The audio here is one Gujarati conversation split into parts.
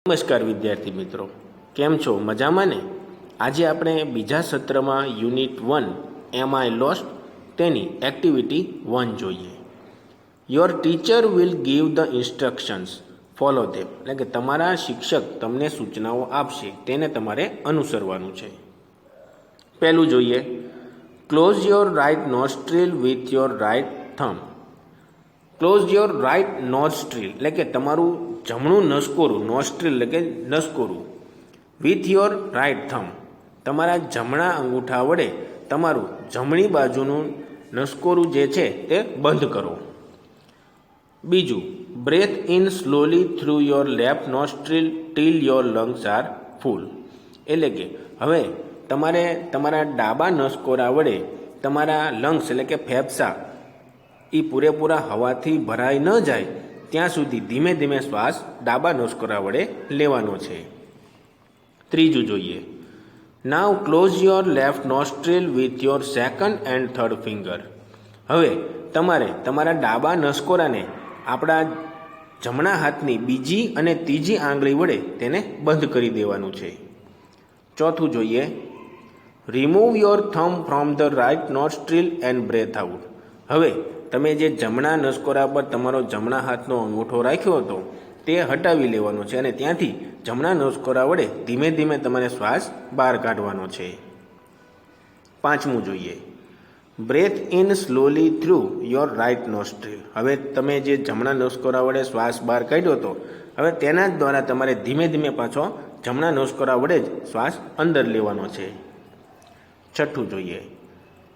નમસ્કાર વિદ્યાર્થી મિત્રો, કેમ છો? મજામાં ને? આજે આપણે બીજા સત્રમાં યુનિટ 1 એમ આઈ લોસ્ટ તેની એક્ટિવિટી 1 જોઈએ. Your teacher will give the instructions, follow them. એટલે કે તમારા શિક્ષક તમને સૂચનાઓ આપશે, તેને તમારે અનુસરવાનું છે. પહેલું જોઈએ, close your right nostril with your right thumb. Close your right nostril એટલે કે તમારું જમણું નસકોરું, નોસ્ટ્રીલ એટલે કે નસકોરું, વિથ યોર રાઇટ થમ્બ તમારા જમણા અંગૂઠા વડે તમારું જમણી બાજુનું નસકોરું જે છે તે બંધ કરો. બીજું, breathe in slowly through your left nostril till your lungs are full. એટલે કે હવે તમારે તમારા ડાબા નસકોરા વડે તમારા લંગ્સ એટલે કે ફેફસા એ પૂરેપૂરા હવાથી ભરાઈ ન જાય ત્યાં સુધી ધીમે ધીમે શ્વાસ ડાબા નસકોરા વડે લેવાનો છે. ત્રીજું જોઈએ, now close your left nostril with your second and third finger. હવે તમારે તમારા ડાબા નસકોરાને આપણા જમણા હાથની બીજી અને ત્રીજી આંગળી વડે તેને બંધ કરી દેવાનું છે. ચોથું જોઈએ, remove your thumb from the right nostril and breathe out. હવે તમે જે જમણા નસકોરા પર તમારો જમણા હાથનો અંગૂઠો રાખ્યો હતો તે હટાવી લેવાનો છે અને ત્યાંથી જમણા નસકોરા વડે ધીમે ધીમે તમારે શ્વાસ બહાર કાઢવાનો છે. પાંચમું જોઈએ, breathe in slowly through your right nostril. હવે તમે જે જમણા નસકોરા વડે શ્વાસ બહાર કાઢ્યો હતો, હવે તેના જ દ્વારા તમારે ધીમે ધીમે પાછો જમણા નસકોરા વડે જ શ્વાસ અંદર લેવાનો છે. છઠ્ઠું જોઈએ,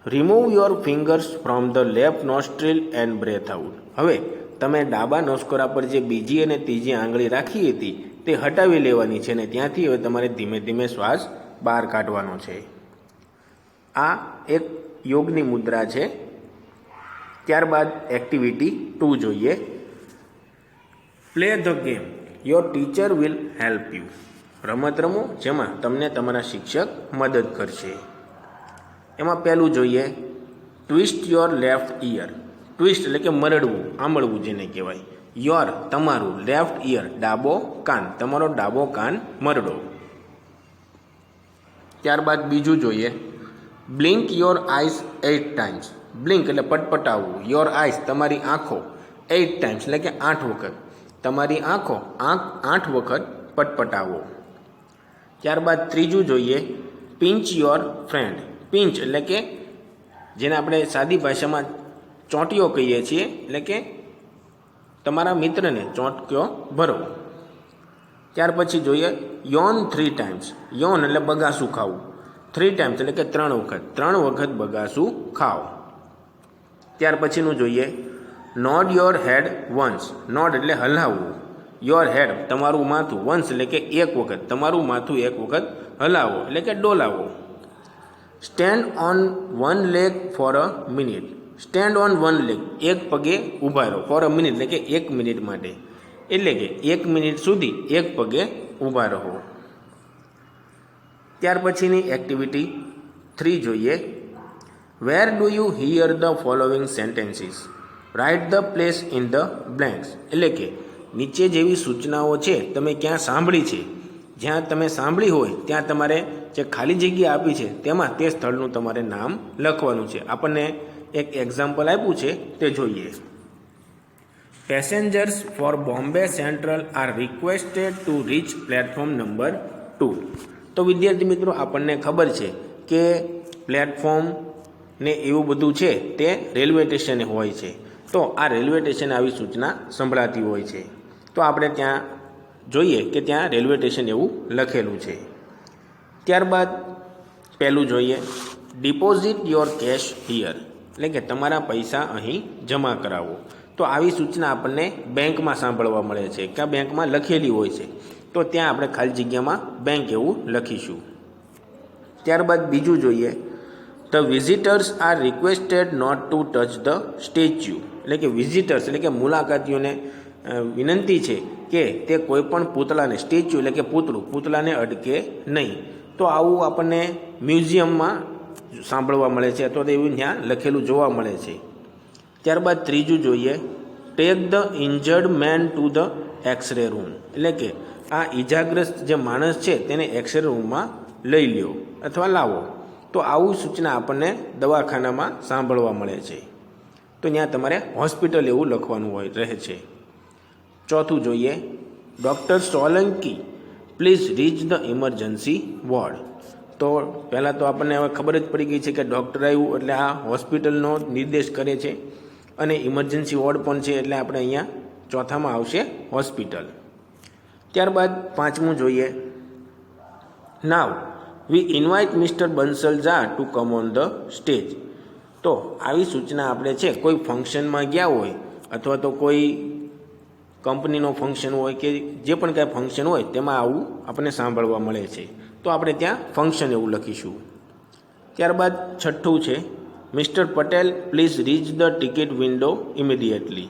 remove your fingers from the left nostril and breathe out. હવે તમે ડાબા નસકોરા પર જે બીજી અને ત્રીજી આંગળી રાખી હતી તે હટાવી લેવાની છે અને ત્યાંથી હવે તમારે ધીમે ધીમે શ્વાસ બહાર કાઢવાનો છે. આ એક યોગની મુદ્રા છે. ત્યારબાદ એક્ટિવિટી 2 જોઈએ, play the game your teacher will help you. રમત રમો જેમાં તમને તમારા શિક્ષક મદદ કરશે. એમાં પહેલું જોઈએ, twist your left ear. Twist એટલે કે મરડવું, આંબળવું જેને કહેવાય. યોર તમારું, લેફ્ટ ઇયર ડાબો કાન, તમારો ડાબો કાન મરડો. ત્યારબાદ બીજું જોઈએ, blink your eyes 8 times. Blink એટલે પટપટાવવું, યોર આઈસ તમારી આંખો, 8 ટાઈમ્સ એટલે કે 8 વખત તમારી આંખ 8 વખત પટપટાવો. ત્યારબાદ ત્રીજું જોઈએ, પિંચ યોર ફ્રેન્ડ. પિંચ એટલે કે જેને આપણે સાદી ભાષામાં ચોંટીઓ કહીએ છીએ, એટલે કે તમારા મિત્રને ચોંટક્યો ભરો. ત્યાર પછી જોઈએ, યોન 3 ટાઈમ્સ. યોન એટલે બગાસું ખાવું, 3 ટાઈમ્સ એટલે કે 3 વખત, 3 વખત બગાસું ખાઓ. ત્યાર પછીનું જોઈએ, nod your head once. Nod એટલે હલાવવું, યોર હેડ તમારું માથું, વન્સ એટલે કે 1 વખત, તમારું માથું 1 વખત હલાવો એટલે કે ડોલાવો. Stand on 1 leg for a minute. Stand on 1 leg, એક પગે ઊભા રહો, ફોર અ મિનિટ એટલે કે 1 મિનિટ માટે, એટલે કે 1 મિનિટ સુધી એક પગે ઊભા રહો. ત્યાર પછીની એક્ટિવિટી 3 જોઈએ, where do you hear the following sentences, write the place in the blanks. એટલે કે નીચે જેવી સૂચનાઓ છે તમે ક્યાં સાંભળી છે, જ્યાં તમે સાંભળી હોય ત્યાં તમારે જે ખાલી જગ્યા આપી છે તેમાં તે સ્થળનું તમારે નામ લખવાનું છે. આપણને એક એક્ઝામ્પલ આપ્યું છે તે જોઈએ. Passengers for Bombay central are requested to reach platform number 2. તો વિદ્યાર્થી મિત્રો, આપણને ખબર છે કે પ્લેટફોર્મ ને એવું બધું છે તે રેલવે સ્ટેશને હોય છે. તો આ રેલવે સ્ટેશને આવી સૂચના સંભળાતી હોય છે. તો આપણે ત્યાં જોઈએ કે ત્યાં રેલવે સ્ટેશન એવું લખેલું છે. ત્યારબાદ પહેલું જોઈએ, ડિપોઝિટ યોર કેશ હિયર. એટલે કે તમારા પૈસા અહીં જમા કરાવો. તો આવી સૂચના આપણને બેંકમાં સાંભળવા મળે છે કે બેંકમાં લખેલી હોય છે. તો ત્યાં આપણે ખાલી જગ્યામાં બેંક એવું લખીશું. ત્યારબાદ બીજું જોઈએ, the visitors are requested not to touch the statue. એટલે કે વિઝિટર્સ એટલે કે મુલાકાતીઓને વિનંતી છે કે તે કોઈ પણ પૂતળાને, સ્ટેચ્યુ એટલે કે પૂતળાને અડકે નહીં. તો આવું આપણને મ્યુઝિયમમાં સાંભળવા મળે છે અથવા તો એવું ત્યાં લખેલું જોવા મળે છે. ત્યારબાદ ત્રીજું જોઈએ, take the injured man to the X ray room. એટલે કે આ ઈજાગ્રસ્ત જે માણસ છે તેને એક્સરે રૂમમાં લઈ લ્યો અથવા લાવો. તો આવું સૂચના આપણને દવાખાનામાં સાંભળવા મળે છે. તો ત્યાં તમારે હોસ્પિટલ એવું લખવાનું રહે છે. ચોથું જોઈએ, doctor Solanki please reach the emergency ward. તો પહેલાં તો આપણને હવે ખબર જ પડી ગઈ છે કે ડૉક્ટર આવ્યું એટલે આ હોસ્પિટલનો નિર્દેશ કરે છે અને ઇમરજન્સી વોર્ડ પણ છે, એટલે આપણે અહીંયા ચોથામાં આવશે હોસ્પિટલ. ત્યારબાદ પાંચમું જોઈએ, now we invite mister Bansal Jha to come on the stage. તો આવી સૂચના આપણે છે કોઈ ફંક્શનમાં ગયા હોય અથવા તો કોઈ કંપનીનો ફંક્શન હોય કે જે પણ કાંઈ ફંક્શન હોય તેમાં આવું આપણને સાંભળવા મળે છે. તો આપણે ત્યાં ફંક્શન એવું લખીશું. ત્યારબાદ છઠ્ઠું છે, mister Patel please reach the ticket window immediately.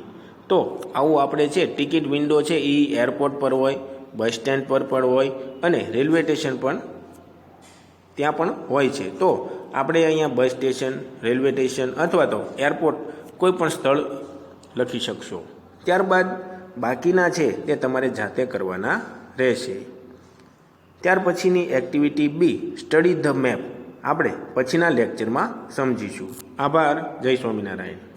તો આવું આપણે છે ટિકિટ વિન્ડો છે એ એરપોર્ટ પર હોય, બસ સ્ટેન્ડ પર પણ હોય અને રેલવે સ્ટેશન પણ ત્યાં પણ હોય છે. તો આપણે અહીંયા બસ સ્ટેશન, રેલવે સ્ટેશન અથવા તો એરપોર્ટ કોઈ પણ સ્થળ લખી શકશો. ત્યારબાદ બાકીના છે તે તમારે જાતે કરવાના રહેશે. ત્યાર પછીની activity B, study the map, આપણે પછીના લેક્ચરમાં સમજીશું. આભાર. જય સ્વામિનારાયણ.